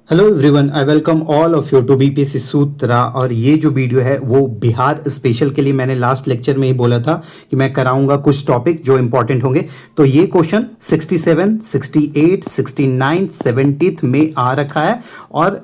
Hello everyone, I welcome all of you to BPSC Sutra. और ये जो वीडियो है वो बिहार स्पेशल के लिए मैंने लास्ट लेक्चर में ही बोला था कि मैं कराऊंगा कुछ टॉपिक जो इंपॉर्टेंट होंगे। तो ये क्वेश्चन 67, 68, 69, 70 में आ रखा है और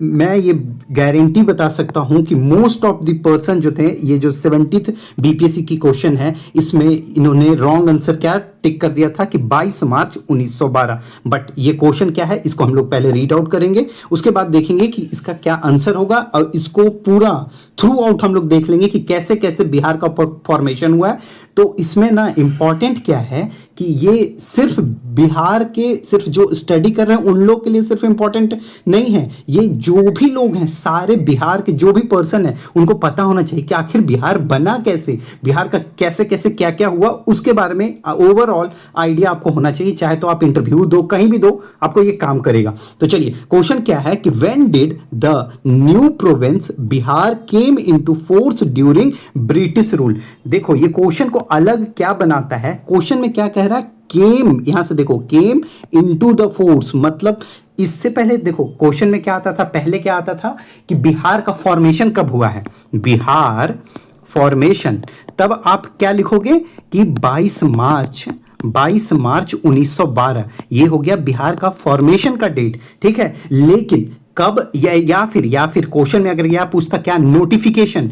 मैं ये गारंटी बता सकता हूं कि मोस्ट ऑफ द पर्सन जो थे, ये जो 70th बीपीएससी की क्वेश्चन है इसमें इन्होंने रॉन्ग आंसर क्या टिक कर दिया था कि 22 मार्च 1912। बट ये क्वेश्चन क्या है इसको हम लोग पहले रीड आउट करेंगे, उसके बाद देखेंगे कि इसका क्या आंसर होगा और इसको पूरा थ्रू आउट हम लोग देख लेंगे कि कैसे कैसे बिहार का फॉर्मेशन हुआ है। तो इसमें ना इंपॉर्टेंट क्या है कि ये सिर्फ बिहार के सिर्फ जो स्टडी कर रहे हैं उन लोग के लिए सिर्फ इंपॉर्टेंट नहीं है, ये जो भी लोग हैं सारे बिहार के जो भी पर्सन है उनको पता होना चाहिए कि आखिर बिहार बना कैसे, बिहार का कैसे कैसे क्या क्या हुआ उसके बारे में ओवरऑल आइडिया आपको होना चाहिए। चाहे तो आप इंटरव्यू दो, कहीं भी दो, आपको ये काम करेगा। तो चलिए क्वेश्चन क्या है कि when did the new province Bihar came into force during British rule. देखो ये क्वेश्चन को अलग क्या बनाता है, क्वेश्चन में क्या कह रहा है, केम, यहां से देखो केम इनटू द फोर्स, मतलब इससे पहले देखो क्वेश्चन में क्या आता था, पहले क्या आता था कि बिहार का फॉर्मेशन कब हुआ है, बिहार फॉर्मेशन, तब आप क्या लिखोगे कि 22 मार्च 1912 ये हो गया बिहार का फॉर्मेशन का डेट, ठीक है। लेकिन कब या फिर क्वेश्चन में अगर यह पूछता क्या नोटिफिकेशन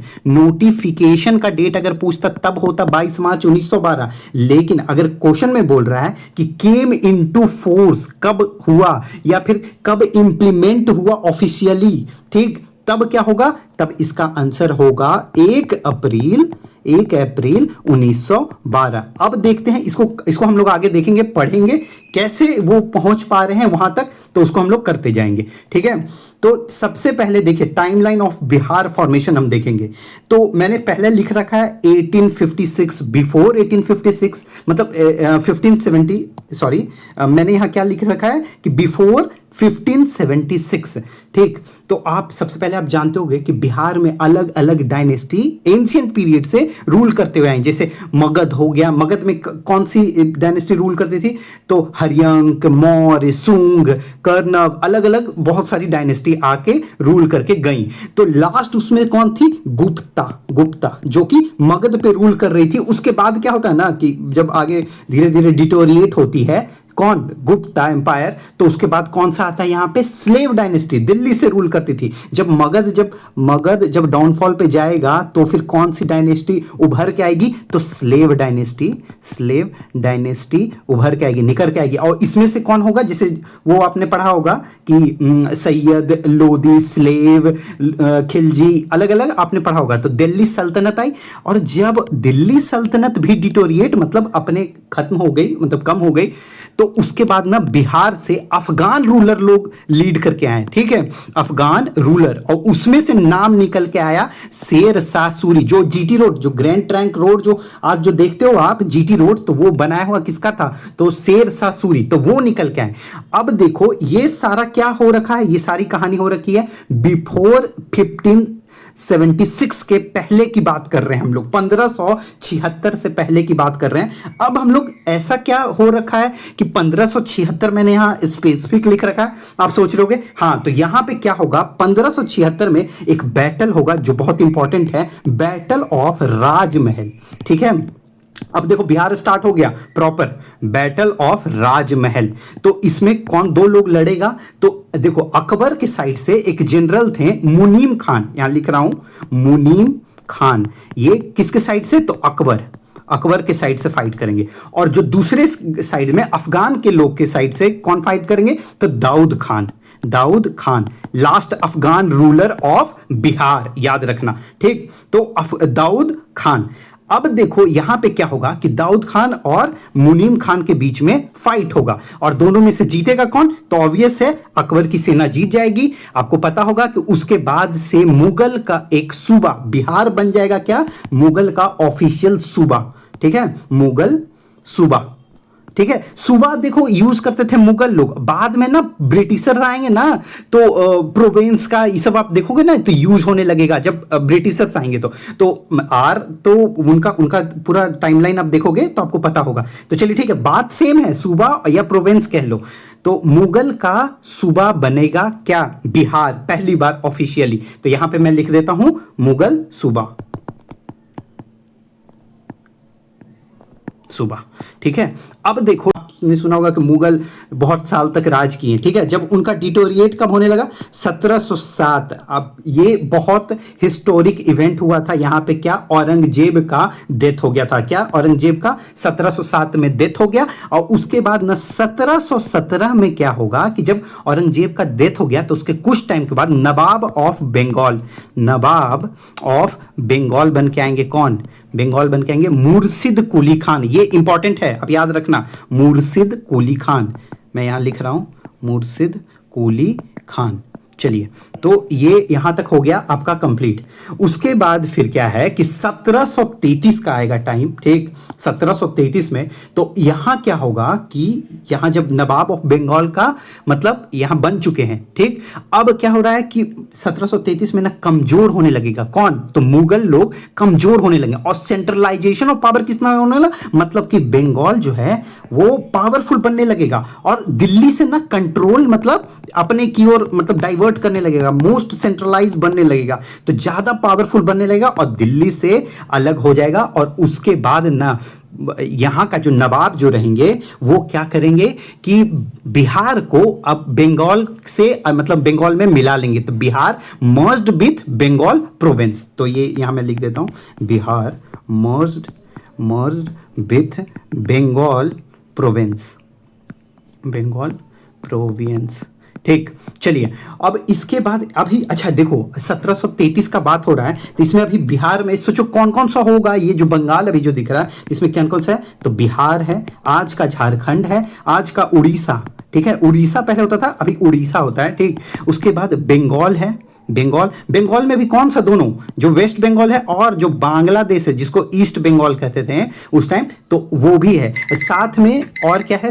का डेट अगर पूछता तब होता 22 मार्च 1912। लेकिन अगर क्वेश्चन में बोल रहा है कि केम इनटू फोर्स कब हुआ या फिर कब इंप्लीमेंट हुआ ऑफिशियली, ठीक, तब क्या होगा, तब इसका आंसर होगा 1 अप्रैल 1912। अब देखते हैं इसको हम लोग आगे देखेंगे, पढ़ेंगे कैसे वो पहुंच पा रहे हैं वहां तक, तो उसको हम लोग करते जाएंगे, ठीक है। तो सबसे पहले देखिए टाइमलाइन ऑफ बिहार फॉर्मेशन हम देखेंगे। तो मैंने पहले लिख रखा है 1856, बिफोर 1856 मतलब 1570, सॉरी मैंने यहां क्या लिख रखा है कि बिफोर 1576, ठीक। तो आप सबसे पहले आप जानते होंगे कि बिहार में अलग अलग डायनेस्टी एंशिएंट पीरियड से रूल करते हुए आए, जैसे मगध हो गया, मगध में कौन सी डायनेस्टी रूल करती थी, तो हरियंक, मौर्य, सुंग, कर्णव, अलग अलग बहुत सारी डायनेस्टी आके रूल करके गई। तो लास्ट उसमें कौन थी, गुप्ता जो कि मगध पे रूल कर रही थी। उसके बाद क्या होता है ना कि जब आगे धीरे धीरे डिटोरिएट होती है कौन, गुप्ता एम्पायर, तो उसके बाद कौन सा आता है यहाँ पे, स्लेव डायनेस्टी दिल्ली से रूल करती थी। जब मगध जब डाउनफॉल पे जाएगा तो फिर कौन सी डायनेस्टी उभर के आएगी, तो स्लेव डायनेस्टी उभर के आएगी, निकर के आएगी। और इसमें से कौन होगा, जैसे वो आपने पढ़ा होगा कि सैयद, लोदी, स्लेव, खिलजी, अलग अलग आपने पढ़ा होगा। तो दिल्ली सल्तनत आई, और जब दिल्ली सल्तनत भी डिटोरिएट मतलब अपने खत्म हो गई, मतलब कम हो गई, तो उसके बाद ना बिहार से अफगान रूलर लोग लीड करके आए, ठीक है, अफगान रूलर। और उसमें से नाम निकल के आया शेर शाह सूरी। जो जीटी रोड, जो ग्रैंड ट्रंक रोड जो आज जो देखते हो आप जीटी रोड, तो वो बनाया हुआ किसका था, तो शेर शाह सूरी, तो वो निकल के आए। अब देखो ये सारा क्या हो रखा है, ये सारी कहानी हो रखी है बिफोर 1576 के पहले की बात कर रहे हैं हम लोग, 1576 से पहले की बात कर रहे हैं। अब हम लोग ऐसा क्या हो रखा है कि 1576 मैंने यहां स्पेसिफिक लिख रखा है। आप सोच रहे होगे हाँ, तो यहां पे क्या होगा, 1576 में एक बैटल होगा जो बहुत इंपॉर्टेंट है, बैटल ऑफ राजमहल, ठीक है। अब देखो बिहार स्टार्ट हो गया प्रॉपर, बैटल ऑफ राजमहल। तो इसमें कौन दो लोग लड़ेगा, तो देखो अकबर के साइड से एक जनरल थे मुनीम खान, यहां लिख रहा हूं मुनीम खान, ये किसके साइड से, तो अकबर के साइड से फाइट करेंगे। और जो दूसरे साइड में अफगान के लोग के साइड से कौन फाइट करेंगे, तो Daud Khan last Afghan ruler of Bihar, याद रखना, ठीक। तो दाऊद खान। अब देखो यहां पे क्या होगा कि दाऊद खान और मुनीम खान के बीच में फाइट होगा, और दोनों में से जीतेगा कौन, तो ऑब्वियस है अकबर की सेना जीत जाएगी। आपको पता होगा कि उसके बाद से मुगल का एक सूबा बिहार बन जाएगा, क्या, मुगल का ऑफिशियल सूबा, ठीक है, मुगल सूबा, ठीक है। सूबा देखो यूज करते थे मुगल लोग, बाद में ना ब्रिटिशर आएंगे ना, तो प्रोविंस का ये सब आप देखोगे ना, तो यूज होने लगेगा जब ब्रिटिशर्स आएंगे। तो उनका पूरा टाइमलाइन आप देखोगे तो आपको पता होगा। तो चलिए ठीक है, बात सेम है, सूबा या प्रोविंस कह लो। तो मुगल का सूबा बनेगा क्या? बिहार, पहली बार ऑफिशियली। तो यहां पे मैं लिख देता हूं मुगल सूबा, सूबा। ठीक है, अब देखो आपने सुना होगा कि मुगल बहुत साल तक राज किए। ठीक है, जब उनका डिटोरिएट कब होने लगा? 1707। अब ये बहुत हिस्टोरिक इवेंट हुआ था यहाँ पे। क्या? औरंगजेब का डेथ हो गया था। क्या? औरंगजेब का 1707 में डेथ हो गया। और उसके बाद ना 1717 में क्या होगा कि जब औरंगजेब का डेथ हो गया तो उसके कुछ टाइम के बाद नवाब ऑफ बंगाल, नवाब ऑफ बंगाल बन के आएंगे। कौन बंगाल बन के आएंगे? मुर्शिद कुली खान। ये इंपॉर्टेंट है, अब याद रखना, मुर्शिद कुली खान। मैं यहां लिख रहा हूं मुर्शिद कुली खान। चलिए, तो ये यहां तक हो गया आपका कंप्लीट। उसके बाद फिर क्या है कि 1733 का आएगा टाइम। ठीक, 1733 में तो यहां क्या होगा कि यहां जब नवाब ऑफ बंगाल का मतलब यहां बन चुके हैं। ठीक, अब क्या हो रहा है कि 1733 में ना कमजोर होने लगेगा। कौन? तो मुगल लोग कमजोर होने लगे और सेंट्रलाइजेशन ऑफ पावर किसना होने लगा? मतलब कि बंगाल जो है वो पावरफुल बनने लगेगा और दिल्ली से ना कंट्रोल मतलब अपने की ओर मतलब डाइवर्ट करने लगेगा, मोस्ट सेंट्रलाइज बनने लगेगा, तो ज्यादा पावरफुल बनने लगेगा और दिल्ली से अलग हो जाएगा। और उसके बाद ना यहां का जो नवाब जो रहेंगे वो क्या करेंगे कि बिहार को अब बंगाल से मतलब बंगाल में मिला लेंगे। तो Bihar merged with Bengal province. तो ये यहां मैं लिख देता हूं, Bihar merged with Bengal province, Bengal province. ठीक, चलिए, अब इसके बाद अभी अच्छा देखो 1733 का बात हो रहा है, तो इसमें अभी बिहार में सोचो कौन कौन सा होगा। ये जो बंगाल अभी जो दिख रहा है इसमें कौन कौन सा है? तो बिहार है, आज का झारखंड है, आज का उड़ीसा। ठीक है, उड़ीसा पहले होता था, अभी उड़ीसा होता है। ठीक, उसके बाद बंगाल है, बंगाल में भी कौन सा? दोनों, जो वेस्ट बंगाल है और जो बांग्लादेश है जिसको ईस्ट बंगाल कहते थे उस टाइम, तो वो भी है। साथ में और क्या है?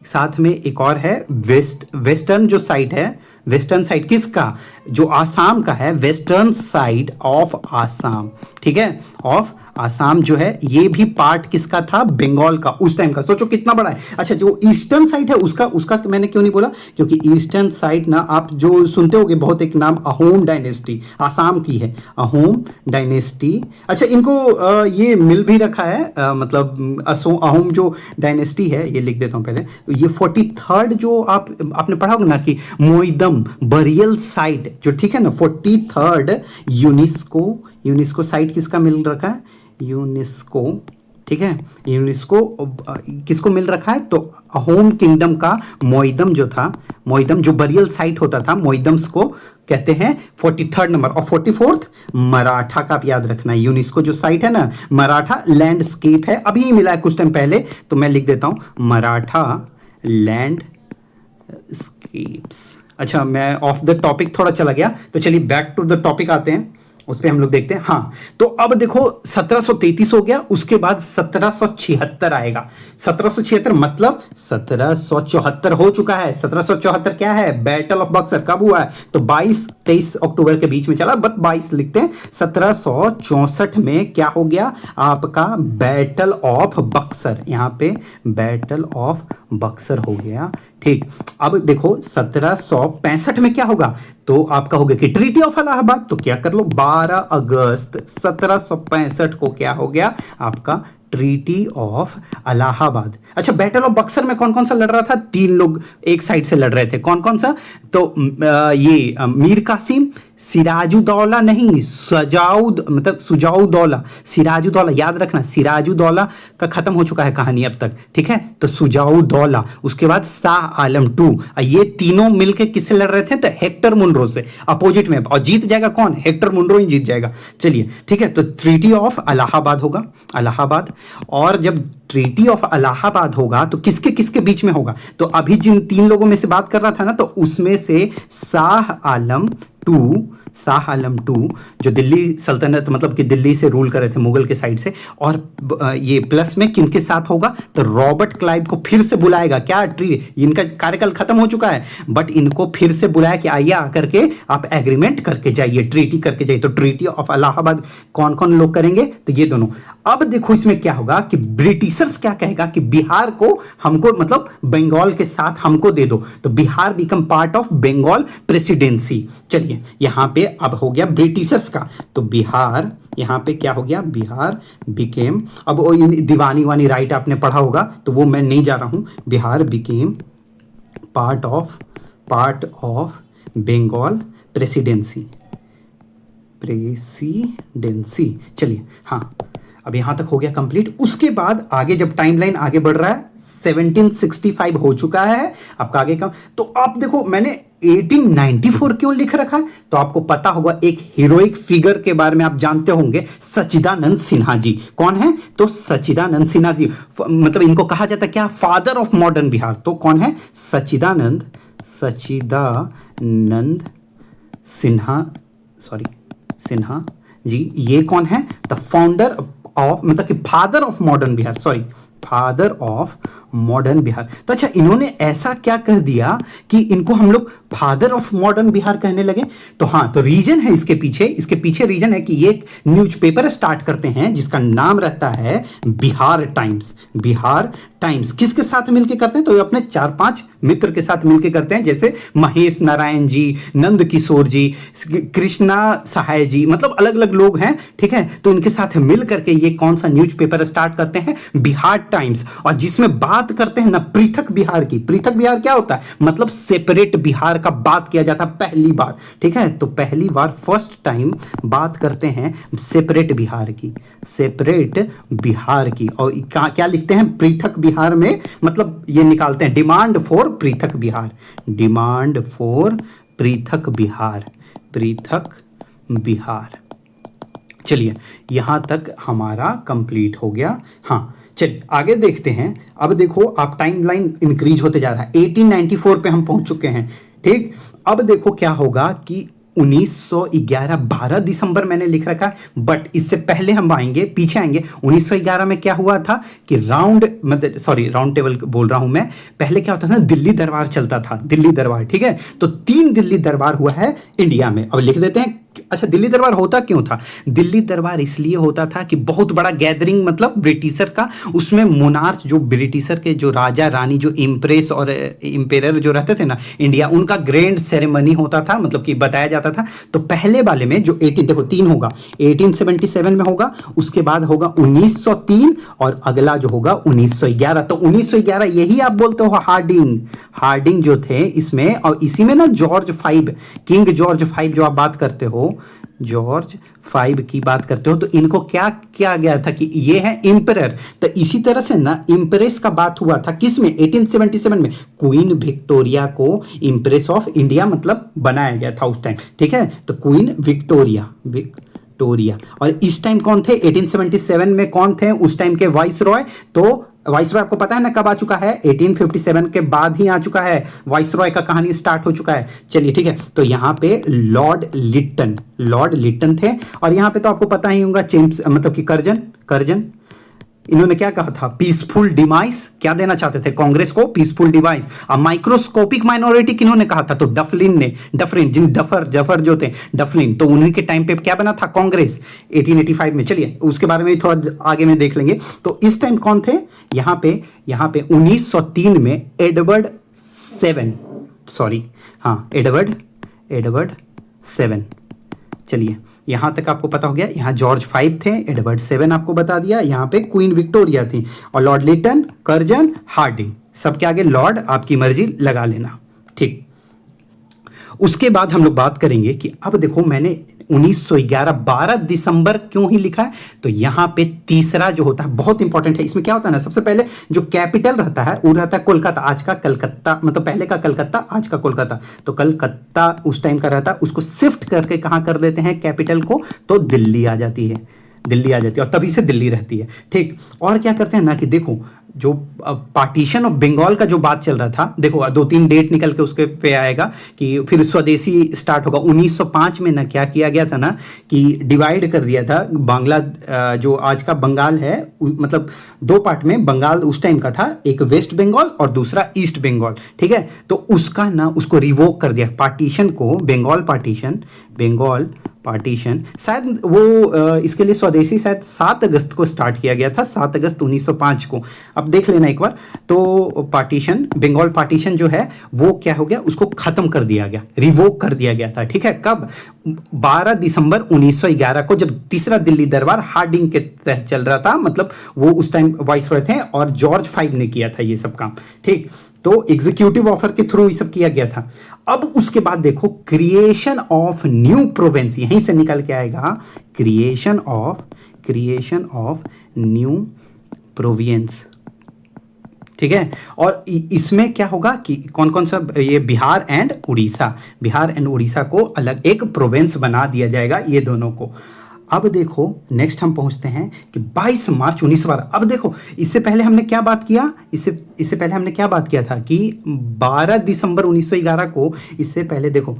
साथ में एक और है वेस्टर्न जो साइड है, वेस्टर्न साइड किसका? जो आसाम का है, वेस्टर्न साइड ऑफ आसाम। ठीक है, ऑफ आसाम जो है ये भी पार्ट किसका था? बंगाल का उस टाइम का। सोचो कितना बड़ा है। अच्छा, जो ईस्टर्न साइड है उसका मैंने क्यों नहीं बोला? क्योंकि ईस्टर्न साइड ना आप जो सुनते होगे बहुत, एक नाम अहोम डायनेस्टी आसाम की है, अहोम डायनेस्टी। अच्छा, इनको ये मिल भी रखा है मतलब अहोम जो डायनेस्टी है, ये लिख देता हूं पहले। तो ये 43rd जो आपने पढ़ा होगा ना कि मोइदम बरियल साइट जो, ठीक है ना, 43rd यूनेस्को साइट किसका मिल रखा है? यूनेस्को। ठीक है, यूनेस्को किसको मिल रखा है? तो अहोम किंगडम का मोइदम जो था, मोइदम जो बरियल साइट होता था, मोइदम्स को कहते हैं 43rd नंबर। और 44th मराठा का आप याद रखना है। यूनेस्को जो साइट है ना, मराठा लैंडस्केप है, अभी मिला है कुछ टाइम पहले, तो मैं लिख देता हूं मराठा लैंडस्केप्स। अच्छा, मैं ऑफ द टॉपिक थोड़ा चला गया, तो चलिए बैक टू द टॉपिक आते हैं, उस पर हम लोग देखते हैं। हाँ, तो अब देखो 1733 हो गया, उसके बाद 1776 आएगा। 1776 मतलब 1774 हो चुका है। 1774 क्या है? बैटल ऑफ बक्सर कब हुआ है? तो 22-23 अक्टूबर के बीच में चला, बट 22 लिखते हैं। 1764 में क्या हो गया आपका? Battle of Buxar. यहाँ पे बैटल ऑफ बक्सर हो गया। ठीक, अब देखो 1765 में क्या होगा? तो आपका हो गया कि ट्रीटी ऑफ इलाहाबाद। तो क्या कर लो, 12 अगस्त 1765 को क्या हो गया आपका? Treaty of Allahabad. अच्छा, बैटल ऑफ बक्सर में कौन कौन सा लड़ रहा था? 3 लोग एक साइड से लड़ रहे थे। कौन कौन सा? तो ये मीर कासिम, सिराजुद्दौला नहीं, सुजाउद्दौला, सिराजुद्दौला याद रखना, सिराजुद्दौला का खत्म हो चुका है कहानी अब तक। ठीक है, तो सुजाउद्दौला, उसके बाद शाह आलम 2, ये तीनों मिलकर किससे लड़ रहे थे? तो हेक्टर मुनरो से अपोजिट में। और जीत जाएगा कौन? हेक्टर मुनरो ही जीत जाएगा। चलिए, ठीक है, तो ट्रीटी ऑफ इलाहाबाद होगा, इलाहाबाद। और जब ट्रीटी ऑफ इलाहाबाद होगा तो किसके किसके बीच में होगा? तो अभी जिन 3 लोगों में से बात कर रहा था ना, तो उसमें से शाह आलम 2 शाह आलम टू, जो दिल्ली सल्तनत मतलब कि दिल्ली से रूल कर रहे थे मुगल के साइड से, और ये प्लस में किनके साथ होगा, तो रॉबर्ट क्लाइव को फिर से बुलाएगा। क्या इनका कार्यकाल खत्म हो चुका है, बट इनको फिर से बुलाया कि आइए आकर के आप एग्रीमेंट करके जाइए, ट्रीटी करके जाइए। तो ट्रीटी ऑफ इलाहाबाद कौन कौन लोग करेंगे, तो ये दोनों। अब देखो इसमें क्या होगा कि ब्रिटिशर्स क्या कहेगा कि बिहार को हमको मतलब बंगाल के साथ हमको दे दो, तो Bihar become part of Bengal presidency. चलिए यहां पे अब हो गया ब्रिटिशर्स का, तो बिहार यहां पे क्या हो गया, बिहार बिकेम, अब वो दीवानी वानी राइट आपने पढ़ा होगा तो वो मैं नहीं जा रहा हूं, Bihar became part of Bengal presidency. चलिए हाँ, अब यहां तक हो गया कंप्लीट। उसके बाद आगे जब टाइमलाइन आगे बढ़ रहा है, 1765 हो चुका है आपका आगे का। तो आप देखो मैंने 1894 क्यों लिख रखा है, तो आपको पता होगा एक हीरोइक फिगर के बारे में आप जानते होंगे, सच्चिदानंद सिन्हा जी। कौन है, तो सच्चिदानंद सिन्हा जी, मतलब इनको कहा जाता है क्या, फादर ऑफ मॉडर्न बिहार। तो कौन है, सच्चिदानंद सिन्हा जी। ये कौन है, द फाउंडर ऑफ मतलब कि father of modern Bihar, father of modern Bihar. तो अच्छा इन्होंने ऐसा क्या कह दिया कि इनको हम लोग फादर ऑफ मॉडर्न बिहार कहने लगे। तो हाँ, तो रीजन है इसके पीछे रीजन है कि ये एक न्यूज़पेपर स्टार्ट करते हैं जिसका नाम रहता है बिहार टाइम्स। किसके साथ मिलके करते हैं, तो ये अपने 4-5 मित्र के साथ मिलके करते हैं, जैसे महेश नारायण जी, नंद किशोर जी, कृष्णा सहाय जी, मतलब अलग अलग लोग हैं, ठीक है। तो इनके साथ मिल करके ये कौन सा न्यूज़पेपर स्टार्ट करते हैं, बिहार टाइम्स, और जिसमें बात करते हैं ना पृथक बिहार की। पृथक बिहार क्या होता है, मतलब सेपरेट बिहार का बात किया जाता है पहली बार, ठीक है। तो पहली बार फर्स्ट टाइम बात करते हैं सेपरेट बिहार की, और क्या लिखते हैं, पृथक बिहार में, मतलब ये निकालते हैं डिमांड फॉर पृथक बिहार। चलिए यहां तक हमारा कंप्लीट हो गया। हाँ चलिए आगे देखते हैं। अब देखो आप टाइमलाइन इंक्रीज होते जा रहा है, 1894 पे हम पहुंच चुके हैं, ठीक। अब देखो क्या होगा कि 1911 12 दिसंबर मैंने लिख रखा है, बट इससे पहले हम पीछे आएंगे। 1911 में क्या हुआ था कि राउंड टेबल बोल रहा हूं मैं, पहले क्या होता था, दिल्ली दरबार चलता था, ठीक है। तो 3 दिल्ली दरबार हुआ है इंडिया में। अब लिख देते हैं। अच्छा दिल्ली दरबार होता क्यों था, दिल्ली दरबार इसलिए होता था कि बहुत बड़ा गैदरिंग, मतलब ब्रिटिशर का, उसमें मोनार्च जो ब्रिटिशर के जो राजा रानी, जो इम्प्रेस और इम्पेरर जो रहते थे ना इंडिया, उनका ग्रैंड सेरेमनी होता था, मतलब कि बताया जाता था। तो पहले वाले में जो 3 होगा, 1877 में होगा, उसके बाद होगा 1903, और अगला जो होगा 1911। तो 1911 यही आप बोलते हो हार्डिंग जो थे इसमें, और इसी में ना किंग जॉर्ज 5 जो आप बात करते हो, जॉर्ज 5 की बात करते हो, तो इनको क्या किया गया था कि ये है इंपरर। तो इसी तरह से ना इंप्रेस का बात हुआ था किसमें, 1877 में क्वीन विक्टोरिया को इंप्रेस ऑफ इंडिया मतलब बनाया गया था उस टाइम, ठीक है। तो क्वीन विक्टोरिया, और इस टाइम कौन थे, 1877 में कौन थे उस टाइम के वाइस रॉय। तो वाइस रॉय आपको पता है ना कब आ चुका है, 1857 के बाद ही आ चुका है, वाइस रॉय का कहानी स्टार्ट हो चुका है। चलिए ठीक है, तो यहाँ पे लॉर्ड लिट्टन थे, और यहाँ पे तो आपको पता ही होगा चेम्स मतलब कि कर्जन इन्होंने क्या कहा था, पीसफुल डिमाइस, क्या देना चाहते थे कांग्रेस को, पीसफुल डिमाइस। और माइक्रोस्कोपिक माइनॉरिटी किन्होंने कहा था, तो डफरिन जो थे डफलिन, तो उन्हीं के टाइम पे क्या बना था, कांग्रेस 1885 में। चलिए उसके बारे में थोड़ा आगे में देख लेंगे। तो इस टाइम कौन थे यहाँ पे 1903 में एडवर्ड 7। चलिए यहां तक आपको पता हो गया। यहाँ जॉर्ज 5 थे, एडवर्ड 7 आपको बता दिया, यहाँ पे क्वीन विक्टोरिया थी, और लॉर्ड लिटन, कर्जन, हार्डिंग, सबके आगे लॉर्ड आपकी मर्जी लगा लेना, ठीक। उसके बाद हम लोग बात करेंगे कि अब देखो मैंने 1911 12 दिसंबर क्यों ही लिखा है, तो यहां पे तीसरा जो होता है बहुत इंपॉर्टेंट है। इसमें क्या होता है ना, सबसे पहले जो कैपिटल रहता है वो रहता है कोलकाता, आज का कलकत्ता, मतलब पहले का कलकत्ता आज का कोलकाता। तो कलकत्ता उस टाइम का रहता है, उसको शिफ्ट करके कहां कर देते हैं कैपिटल को, तो दिल्ली आ जाती है, और तभी से दिल्ली रहती है, ठीक। और क्या करते हैं ना कि देखो जो पार्टीशन ऑफ बंगाल का जो बात चल रहा था, देखो 2-3 डेट निकल के उसके पे आएगा कि फिर स्वदेशी स्टार्ट होगा। 1905 में ना क्या किया गया था ना कि डिवाइड कर दिया था बांग्ला, जो आज का बंगाल है, मतलब 2 पार्ट में बंगाल उस टाइम का था, एक वेस्ट बंगाल और दूसरा ईस्ट बंगाल, ठीक है। तो उसका ना उसको रिवोक कर दिया पार्टीशन को, बंगाल पार्टीशन शायद वो इसके लिए स्वदेशी शायद 7 अगस्त को स्टार्ट किया गया था, 7 अगस्त 1905 को। अब देख लेना एक बार। तो पार्टीशन, बंगाल पार्टीशन जो है वो क्या हो गया, उसको खत्म कर दिया गया, रिवोक कर दिया गया था, ठीक है। कब? 12 दिसंबर 1911 को, जब तीसरा दिल्ली दरबार हार्डिंग के तहत चल रहा था, मतलब वो उस टाइम वाइसरॉय थे और जॉर्ज 5 ने किया था ये सब काम, ठीक। तो एग्जीक्यूटिव ऑफर के थ्रू ये सब किया गया था। अब उसके बाद देखो क्रिएशन ऑफ न्यू प्रोविंस, यहीं से निकल के आएगा क्रिएशन ऑफ न्यू प्रोविंस, ठीक है। और इसमें क्या होगा कि कौन कौन सा, ये बिहार एंड उड़ीसा को अलग एक प्रोविंस बना दिया जाएगा, ये दोनों को। अब देखो नेक्स्ट हम पहुंचते हैं कि 22 मार्च 1912। अब देखो इससे पहले हमने क्या बात किया, इससे पहले हमने क्या बात किया था कि 12 दिसंबर 1911 को, इससे पहले देखो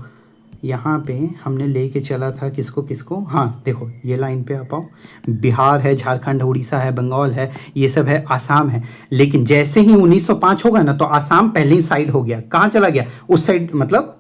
यहाँ पे हमने लेके चला था किसको, हाँ देखो ये लाइन पे आ पाओ, बिहार है, झारखंड, उड़ीसा है, बंगाल है, ये सब है, आसाम है। लेकिन जैसे ही 1905 होगा ना तो आसाम पहले ही साइड हो गया, कहाँ चला गया, उस साइड, मतलब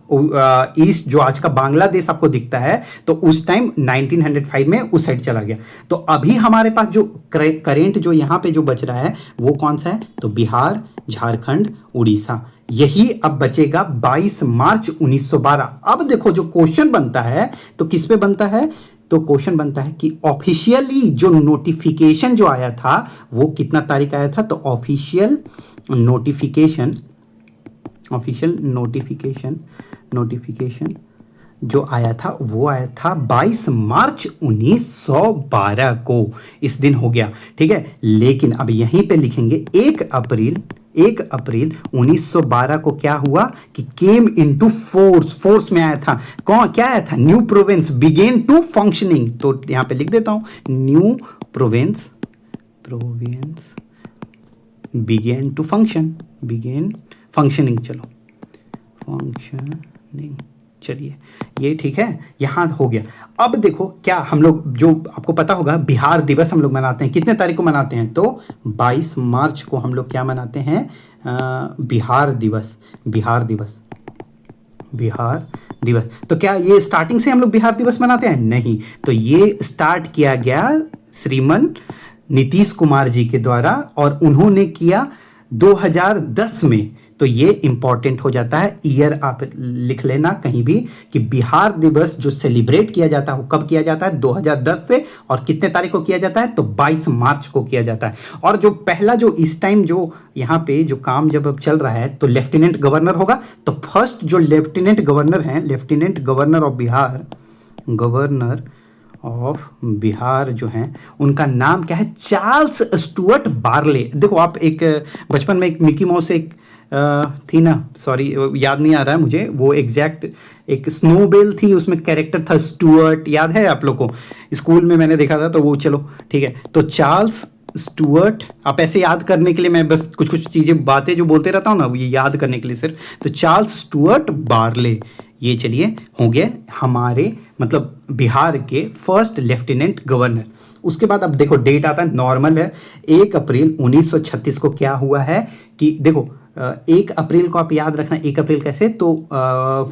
ईस्ट जो आज का बांग्लादेश आपको दिखता है, तो उस टाइम 1905 में उस साइड चला गया। तो अभी हमारे पास जो करेंट जो यहाँ पे जो बच रहा है वो कौन सा है, तो बिहार, झारखंड, उड़ीसा, यही अब बचेगा 22 मार्च 1912। अब देखो जो क्वेश्चन बनता है तो किस पे बनता है, तो क्वेश्चन बनता है कि ऑफिशियली जो नोटिफिकेशन जो आया था वो कितना तारीख आया था, तो ऑफिशियल नोटिफिकेशन जो आया था वो आया था 22 मार्च 1912 को, इस दिन हो गया, ठीक है। लेकिन अब यहीं पे लिखेंगे 1 अप्रैल 1912 को क्या हुआ कि केम इनटू फोर्स में आया था, कौन क्या आया था, new province began to functioning. तो यहां पे लिख देता हूं, new province began to functioning, चलो फंक्शनिंग, चलिए ये ठीक है, यहां हो गया। अब देखो क्या हम लोग, जो आपको पता होगा बिहार दिवस हम लोग मनाते हैं, कितने तारीख को मनाते हैं, तो 22 मार्च को हम लोग क्या मनाते हैं, बिहार दिवस। तो क्या ये स्टार्टिंग से हम लोग बिहार दिवस मनाते हैं, नहीं, तो ये स्टार्ट किया गया श्रीमान नीतीश कुमार जी के द्वारा, और उन्होंने किया 2010 में। तो ये इंपॉर्टेंट हो जाता है, ईयर आप लिख लेना कहीं भी कि बिहार दिवस जो सेलिब्रेट किया जाता है वो कब किया जाता है, 2010 से, और कितने तारीख को किया जाता है, तो 22 मार्च को किया जाता है। और जो पहला जो इस टाइम जो यहाँ पे जो काम जब अब चल रहा है तो लेफ्टिनेंट गवर्नर होगा, तो फर्स्ट जो लेफ्टिनेंट गवर्नर हैं, लेफ्टिनेंट गवर्नर ऑफ बिहार जो हैं, उनका नाम क्या है, चार्ल्स स्टुअर्ट बार्ले। देखो आप एक बचपन में एक मिकी माउस एक थी ना, सॉरी याद नहीं आ रहा है मुझे वो एग्जैक्ट, एक स्नोबेल थी, उसमें कैरेक्टर था स्टुअर्ट, याद है आप लोग को, स्कूल में मैंने देखा था, तो वो चलो ठीक है। तो चार्ल्स स्टुअर्ट, आप ऐसे याद करने के लिए मैं बस कुछ चीज़ें बातें जो बोलते रहता हूँ ना, ये याद करने के लिए सिर्फ, तो चार्ल्स स्टुअर्ट बार्ले, ये चलिए हो गए हमारे मतलब बिहार के फर्स्ट लेफ्टिनेंट गवर्नर। उसके बाद अब देखो डेट आता है, नॉर्मल है, 1 अप्रैल 1936 को क्या हुआ है कि देखो 1 अप्रैल को आप याद रखना, 1 अप्रैल कैसे, तो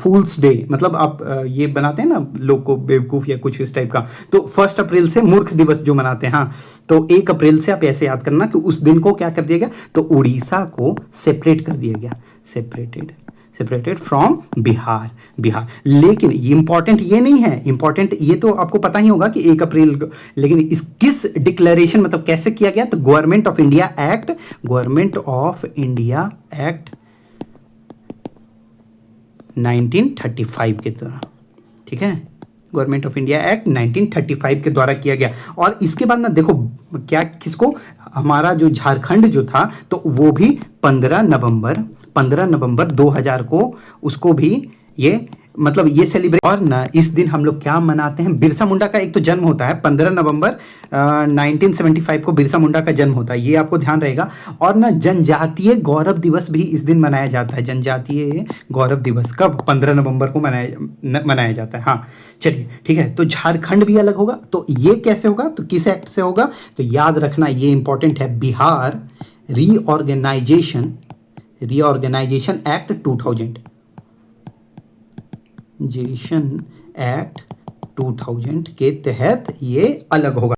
फूल्स डे, मतलब आप ये बनाते हैं ना लोग को बेवकूफ़ या कुछ इस टाइप का, तो 1 अप्रैल से मूर्ख दिवस जो मनाते हैं, हाँ, तो 1 अप्रैल से आप ऐसे याद करना कि उस दिन को क्या कर दिया गया, तो उड़ीसा को सेपरेट कर दिया गया, सेपरेटेड फ्रॉम बिहार। लेकिन ये इंपॉर्टेंट ये नहीं है, इंपॉर्टेंट ये तो आपको पता ही होगा कि 1 अप्रैल, लेकिन इस किस डिक्लेरेशन मतलब कैसे किया गया, तो गवर्नमेंट ऑफ इंडिया एक्ट 1935 के द्वारा, ठीक है, गवर्नमेंट ऑफ इंडिया एक्ट 1935 के द्वारा किया गया। और इसके बाद ना देखो क्या, किसको, हमारा जो झारखंड जो था, तो वो भी 15 नवंबर 2000 को उसको भी ये मतलब ये सेलिब्रेट। और ना इस दिन हम लोग क्या मनाते हैं, बिरसा मुंडा का एक तो जन्म होता है 15 नवंबर 1975 को बिरसा मुंडा का जन्म होता है, ये आपको ध्यान रहेगा। और ना जनजातीय गौरव दिवस भी इस दिन मनाया जाता है। जनजातीय गौरव दिवस कब, 15 नवंबर को मनाया जाता है। हाँ चलिए ठीक है। तो झारखंड भी अलग होगा, तो ये कैसे होगा, तो किस एक्ट से होगा, तो याद रखना ये इंपॉर्टेंट है, बिहार रीऑर्गेनाइजेशन एक्ट 2000, जेशन एक्ट 2000 के तहत ये अलग होगा।